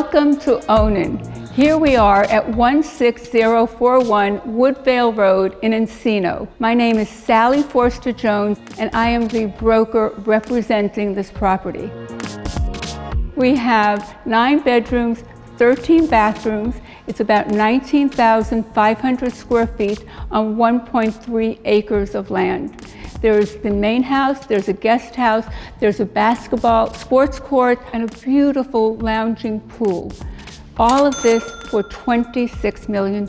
Welcome to Onan. Here we are at 16041 Woodvale Road in Encino. My name is Sally Forster Jones, and I am the broker representing this property. We have 9 bedrooms, 13 bathrooms. It's about 19,500 square feet on 1.3 acres of land. There's the main house, there's a guest house, there's a basketball, sports court, and a beautiful lounging pool. All of this for $26 million.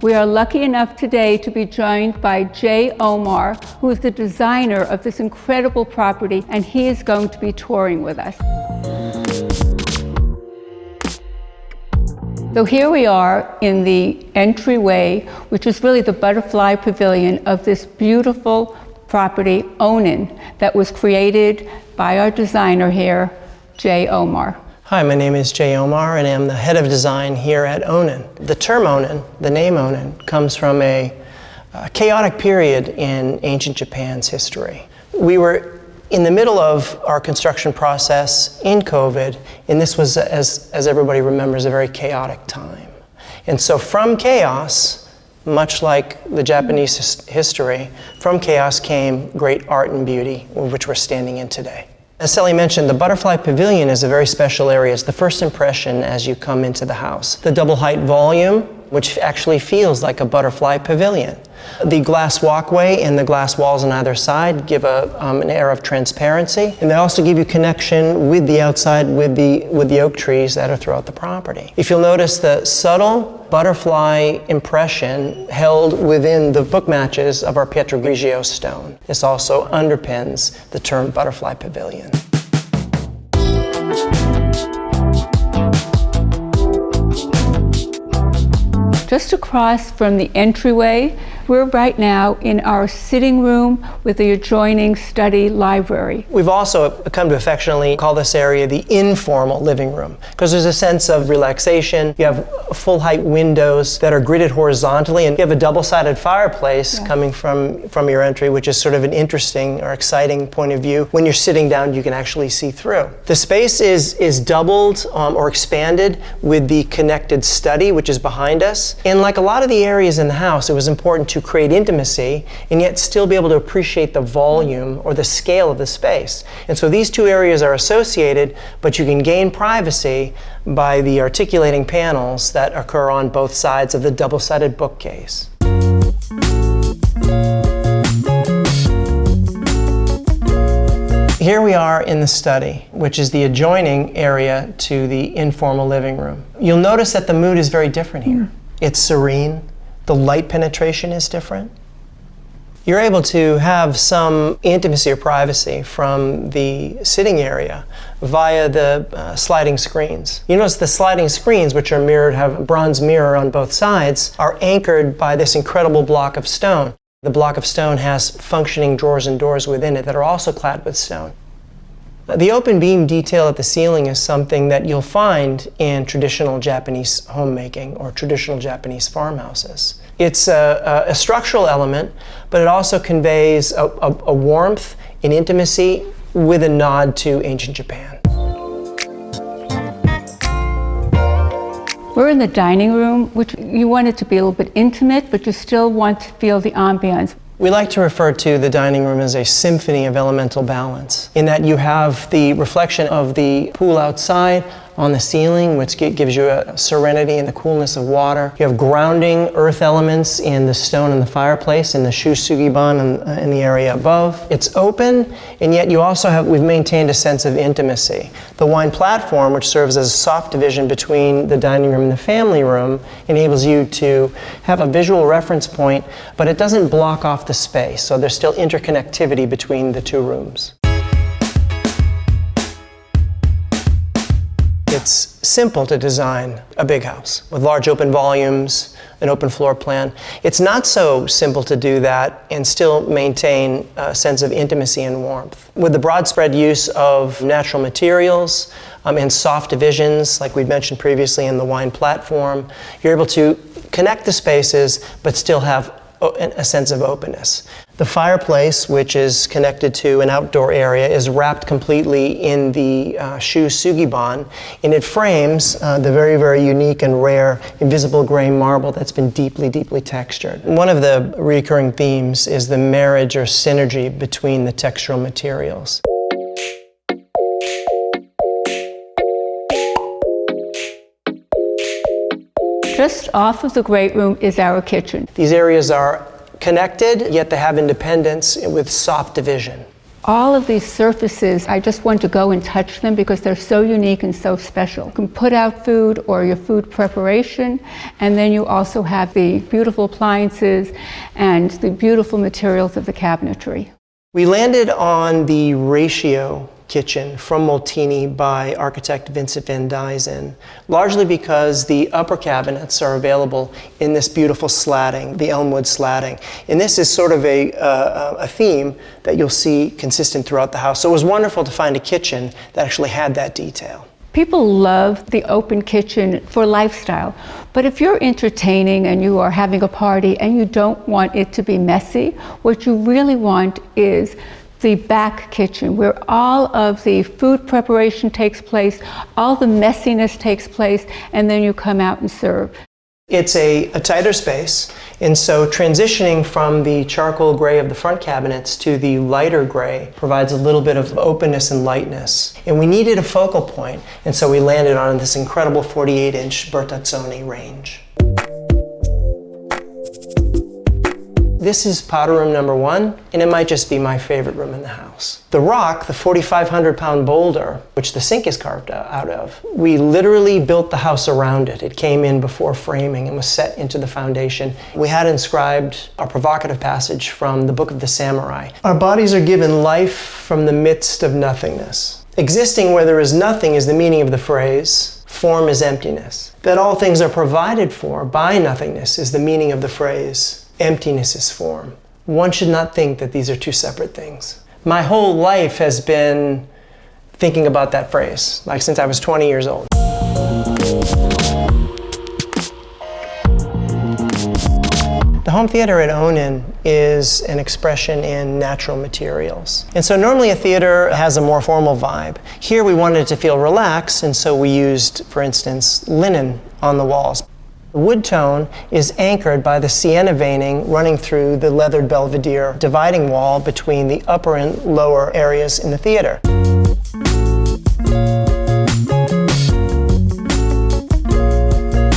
We are lucky enough today to be joined by Jay Omar, who is the designer of this incredible property, and he is going to be touring with us. So here we are in the entryway, which is really the butterfly pavilion of this beautiful property, Onan, that was created by our designer here, Jay Omar. Hi, my name is Jay Omar, and I'm the head of design here at Onan. The term Onan, the name Onan, comes from a chaotic period in ancient Japan's history. We were in the middle of our construction process in COVID, and this was, as everybody remembers, a very chaotic time. And so from chaos, much like the Japanese history, from chaos came great art and beauty, which we're standing in today. As Sally mentioned, the Butterfly Pavilion is a very special area. It's the first impression as you come into the house. The double height volume, which actually feels like a butterfly pavilion. The glass walkway and the glass walls on either side give an air of transparency, and they also give you connection with the outside with the oak trees that are throughout the property. If you'll notice the subtle butterfly impression held within the book matches of our Pietro Grigio stone. This also underpins the term Butterfly Pavilion. Just across from the entryway, we're right now in our sitting room with the adjoining study library. We've also come to affectionately call this area the informal living room, because there's a sense of relaxation. You have full height windows that are gridded horizontally, and you have a double-sided fireplace coming from your entry, which is sort of an interesting or exciting point of view. When you're sitting down, you can actually see through. The space is doubled or expanded with the connected study, which is behind us. And like a lot of the areas in the house, it was important to create intimacy and yet still be able to appreciate the volume or the scale of the space. And so these two areas are associated, but you can gain privacy by the articulating panels that occur on both sides of the double-sided bookcase. Here we are in the study, which is the adjoining area to the informal living room. You'll notice that the mood is very different here. It's serene. The light penetration is different. You're able to have some intimacy or privacy from the sitting area via the sliding screens. You notice the sliding screens, which are mirrored, have a bronze mirror on both sides, are anchored by this incredible block of stone. The block of stone has functioning drawers and doors within it that are also clad with stone. The open beam detail at the ceiling is something that you'll find in traditional Japanese homemaking or traditional Japanese farmhouses. It's a structural element, but it also conveys a warmth and intimacy with a nod to ancient Japan. We're in the dining room, which you want it to be a little bit intimate, but you still want to feel the ambiance. We like to refer to the dining room as a symphony of elemental balance, in that you have the reflection of the pool outside on the ceiling, which gives you a serenity and the coolness of water. You have grounding earth elements in the stone in the fireplace and the shusugiban in the area above. It's open, and yet you also we've maintained a sense of intimacy. The wine platform, which serves as a soft division between the dining room and the family room, enables you to have a visual reference point, but it doesn't block off the space, so there's still interconnectivity between the two rooms. It's simple to design a big house with large open volumes, an open floor plan. It's not so simple to do that and still maintain a sense of intimacy and warmth. With the broad spread use of natural materials and soft divisions, like we'd mentioned previously in the wine platform, you're able to connect the spaces but still have a sense of openness. The fireplace, which is connected to an outdoor area, is wrapped completely in the Shu Sugiban, and it frames the very, very unique and rare invisible gray marble that's been deeply, deeply textured. One of the recurring themes is the marriage or synergy between the textural materials. Just off of the great room is our kitchen. These areas are connected, yet they have independence with soft division. All of these surfaces, I just want to go and touch them because they're so unique and so special. You can put out food or your food preparation, and then you also have the beautiful appliances and the beautiful materials of the cabinetry. We landed on the ratio kitchen from Molteni by architect Vincent van Duysen, largely because the upper cabinets are available in this beautiful slatting, the elmwood slatting. And this is sort of a theme that you'll see consistent throughout the house. So it was wonderful to find a kitchen that actually had that detail. People love the open kitchen for lifestyle, but if you're entertaining and you are having a party and you don't want it to be messy, what you really want is the back kitchen, where all of the food preparation takes place, all the messiness takes place, and then you come out and serve. It's a tighter space, and so transitioning from the charcoal gray of the front cabinets to the lighter gray provides a little bit of openness and lightness. And we needed a focal point, and so we landed on this incredible 48-inch Bertazzoni range. This is powder room number 1, and it might just be my favorite room in the house. The rock, the 4,500-pound boulder, which the sink is carved out of, we literally built the house around it. It came in before framing and was set into the foundation. We had inscribed a provocative passage from the Book of the Samurai. Our bodies are given life from the midst of nothingness. Existing where there is nothing is the meaning of the phrase, form is emptiness. That all things are provided for by nothingness is the meaning of the phrase, emptiness is form. One should not think that these are two separate things. My whole life has been thinking about that phrase, like since I was 20 years old. The home theater at Onan is an expression in natural materials. And so normally a theater has a more formal vibe. Here we wanted it to feel relaxed, and so we used, for instance, linen on the walls. The wood tone is anchored by the sienna veining running through the leathered belvedere dividing wall between the upper and lower areas in the theater.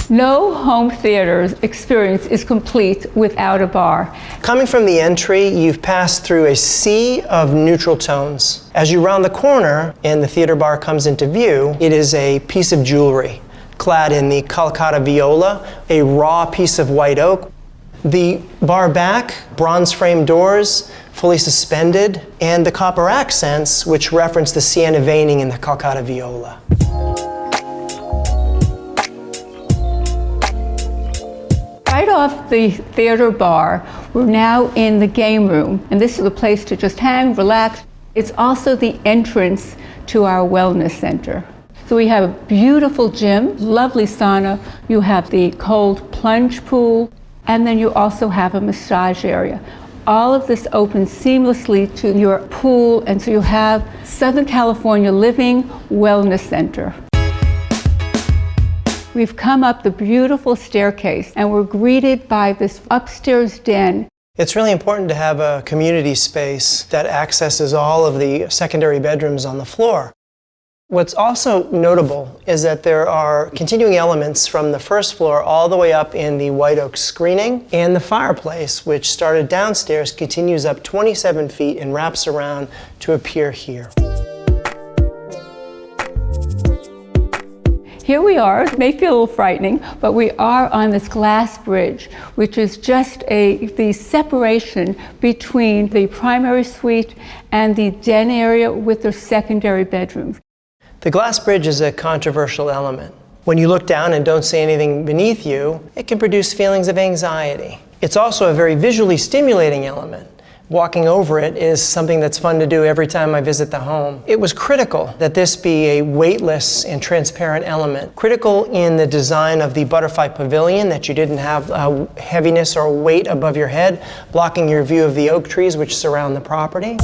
No home theater's experience is complete without a bar. Coming from the entry, you've passed through a sea of neutral tones. As you round the corner and the theater bar comes into view, it is a piece of jewelry clad in the Calcutta viola, a raw piece of white oak. The bar back, bronze frame doors, fully suspended, and the copper accents which reference the sienna veining in the Calcutta viola. Right off the theater bar, we're now in the game room, and this is a place to just hang, relax. It's also the entrance to our wellness center. So we have a beautiful gym, lovely sauna, you have the cold plunge pool, and then you also have a massage area. All of this opens seamlessly to your pool, and so you have Southern California Living Wellness Center. We've come up the beautiful staircase, and we're greeted by this upstairs den. It's really important to have a community space that accesses all of the secondary bedrooms on the floor. What's also notable is that there are continuing elements from the first floor all the way up in the white oak screening, and the fireplace, which started downstairs, continues up 27 feet and wraps around to appear here. Here we are. It may feel a little frightening, but we are on this glass bridge, which is just the separation between the primary suite and the den area with the secondary bedrooms. The glass bridge is a controversial element. When you look down and don't see anything beneath you, it can produce feelings of anxiety. It's also a very visually stimulating element Walking over it is something that's fun to do every time I visit the home. It was critical that this be a weightless and transparent element. Critical in the design of the butterfly pavilion, that you didn't have heaviness or weight above your head, blocking your view of the oak trees which surround the property.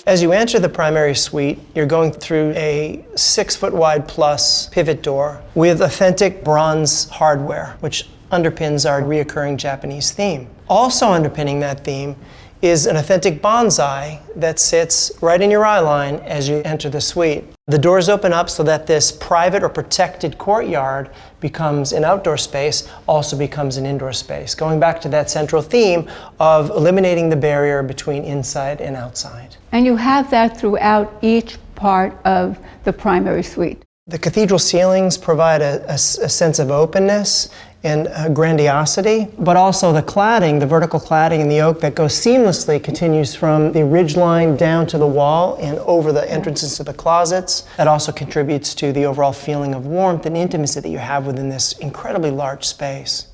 As you enter the primary suite, you're going through a 6-foot wide plus pivot door with authentic bronze hardware, which underpins our reoccurring Japanese theme. Also underpinning that theme is an authentic bonsai that sits right in your eye line as you enter the suite. The doors open up so that this private or protected courtyard becomes an outdoor space, also becomes an indoor space, going back to that central theme of eliminating the barrier between inside and outside. And you have that throughout each part of the primary suite. The cathedral ceilings provide a sense of openness and grandiosity, but also the cladding, the vertical cladding in the oak that goes seamlessly, continues from the ridge line down to the wall and over the entrances to the closets. That also contributes to the overall feeling of warmth and intimacy that you have within this incredibly large space.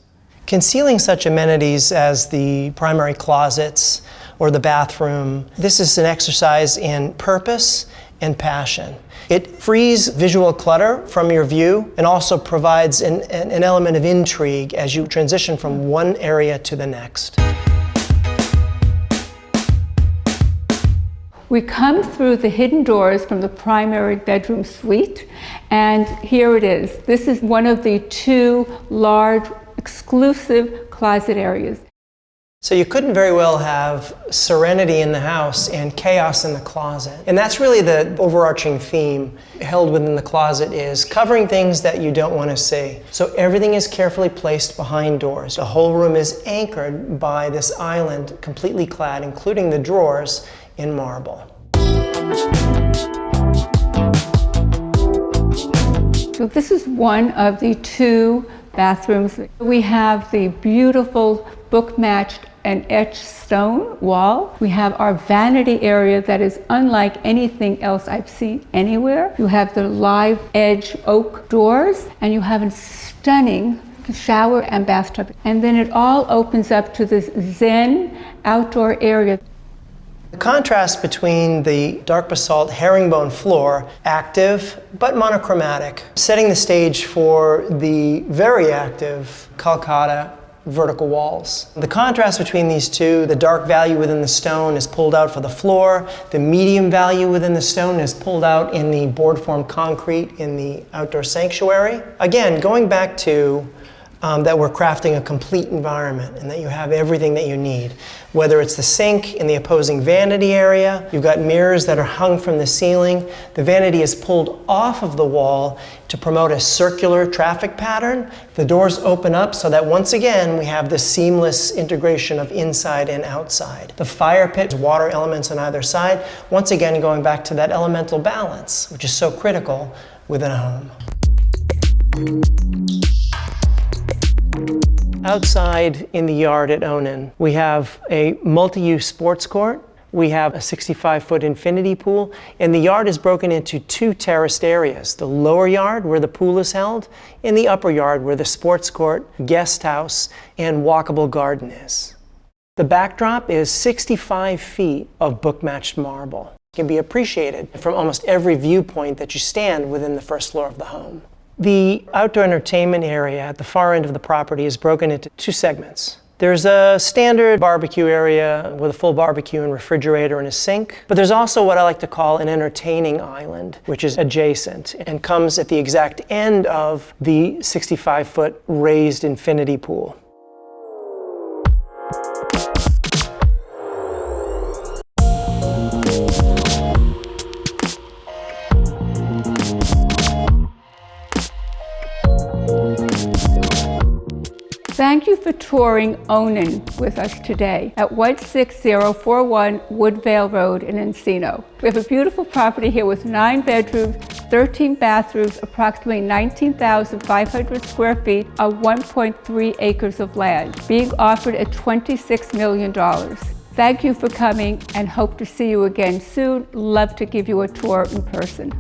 Concealing such amenities as the primary closets or the bathroom, this is an exercise in purpose and passion. It frees visual clutter from your view and also provides an element of intrigue as you transition from one area to the next. We come through the hidden doors from the primary bedroom suite, and here it is. This is one of the 2 large, exclusive closet areas. So you couldn't very well have serenity in the house and chaos in the closet. And that's really the overarching theme held within the closet, is covering things that you don't want to see. So everything is carefully placed behind doors. The whole room is anchored by this island, completely clad, including the drawers, in marble. So this is one of the 2 bathrooms. We have the beautiful book-matched and etched stone wall. We have our vanity area that is unlike anything else I've seen anywhere. You have the live edge oak doors, and you have a stunning shower and bathtub. And then it all opens up to this zen outdoor area. The contrast between the dark basalt herringbone floor, active but monochromatic, setting the stage for the very active Calcutta vertical walls. The contrast between these two, the dark value within the stone is pulled out for the floor, the medium value within the stone is pulled out in the board form concrete in the outdoor sanctuary. Again, going back to that we're crafting a complete environment and that you have everything that you need. Whether it's the sink in the opposing vanity area, you've got mirrors that are hung from the ceiling. The vanity is pulled off of the wall to promote a circular traffic pattern. The doors open up so that once again we have this seamless integration of inside and outside. The fire pit, water elements on either side, once again going back to that elemental balance, which is so critical within a home. Outside in the yard at Onan, we have a multi-use sports court. We have a 65-foot infinity pool, and the yard is broken into 2 terraced areas. The lower yard, where the pool is held, and the upper yard, where the sports court, guest house, and walkable garden is. The backdrop is 65 feet of book-matched marble. It can be appreciated from almost every viewpoint that you stand within the first floor of the home. The outdoor entertainment area at the far end of the property is broken into 2 segments. There's a standard barbecue area with a full barbecue and refrigerator and a sink, but there's also what I like to call an entertaining island, which is adjacent and comes at the exact end of the 65-foot raised infinity pool. Thank you for touring Onan with us today at 16041 Woodvale Road in Encino. We have a beautiful property here with 9 bedrooms, 13 bathrooms, approximately 19,500 square feet on 1.3 acres of land, being offered at $26 million. Thank you for coming and hope to see you again soon. Love to give you a tour in person.